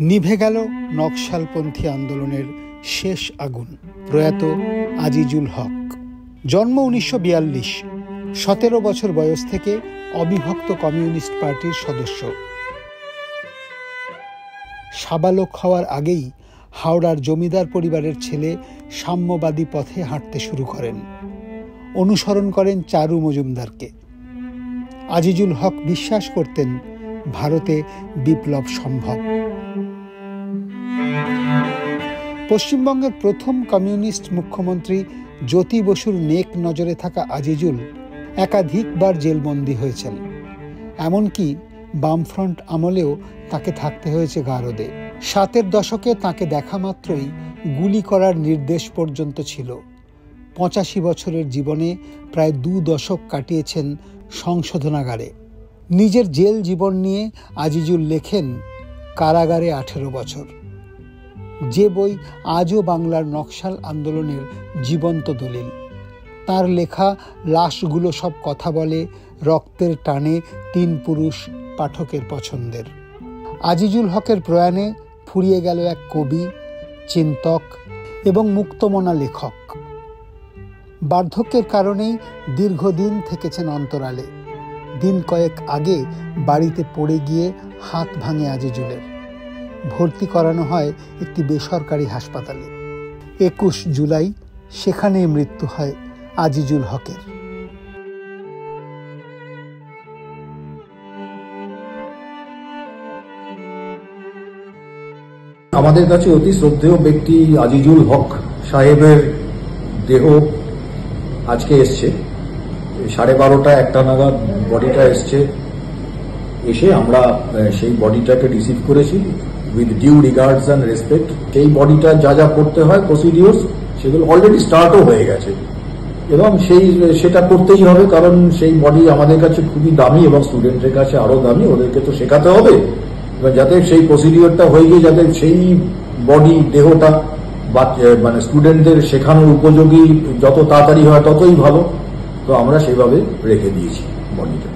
নিভে গেল নকশালপন্থী আন্দোলনের শেষ আগুন। প্রয়াত আজিজুল হক। জন্ম 1942। 17 বছর বয়স থেকে অবিভক্ত কমিউনিস্ট পার্টির সদস্য। সাবালক হওয়ার আগেই হাওড়ার জমিদার পরিবারের ছেলে সাম্যবাদী পথে হাঁটতে শুরু করেন। অনুসরণ করেন চারু মজুমদারকে। আজিজুল হক বিশ্বাস করতেন ভারতে বিপ্লব সম্ভব। পশ্চিমবঙ্গের প্রথম কমিউনিস্ট মুখ্যমন্ত্রী জ্যোতি বসুর নেক নজরে থাকা আজিজুল একাধিকবার জেলবন্দী হয়েছেন। এমনকি বামফ্রন্ট আমলেও তাকে থাকতে হয়েছে গারদে। 70 দশকে তাকে দেখা মাত্রই গুলি করার নির্দেশ পর্যন্ত ছিল। 85 বছরের জীবনে প্রায় 2 দশক কাটিয়েছেন সংশোধনাগারে। নিজের জেল জীবন নিয়ে আজিজুল লেখেন কারাগারে 18 বছর, যে বই আজও বাংলার নকশাল আন্দোলনের জীবন্ত দলিল। তার লেখা লাশগুলো সব কথা বলে রক্তের টানে 3 পুরুষ পাঠকের পছন্দের। আজিজুল হকের প্রয়াণে ফুরিয়ে গেল এক কবি, চিন্তক এবং মুক্তমনা লেখক। বার্ধক্যের কারণেই দীর্ঘদিন থেকেছেন অন্তরালে। দিন কয়েক আগে বাড়িতে পড়ে গিয়ে হাত ভাঙে আজিজুলের। ভর্তি করানো হয় একটি বেসরকারি হাসপাতালে। 21 জুলাই সেখানেই মৃত্যু হয় আজিজুল হকের। আমাদের কাছে অতি শ্রদ্ধেয় ব্যক্তি আজিজুল হক সাহেবের দেহ আজকে এসছে 12:30-1টা নাগাদ বডিটা এসছে। এসে আমরা সেই বডিটাকে রিসিভ করেছি with due regards and respect. সেই বডিটা যা যা করতে হয় প্রসিডিওর সেগুলো অলরেডি স্টার্টও হয়ে গেছে এবং সেটা করতেই হবে, কারণ সেই বডি আমাদের কাছে খুবই দামি এবং স্টুডেন্টের কাছে আরো দামি। ওদেরকে তো শেখাতে হবে এবং যাতে সেই প্রসিডিওরটা হয়ে গিয়ে যাতে সেই বডি দেহটা মানে স্টুডেন্টদের শেখানোর উপযোগী যত তাড়াতাড়ি হয় ততই ভালো। তো আমরা সেভাবে রেখে দিয়েছি বডিটা।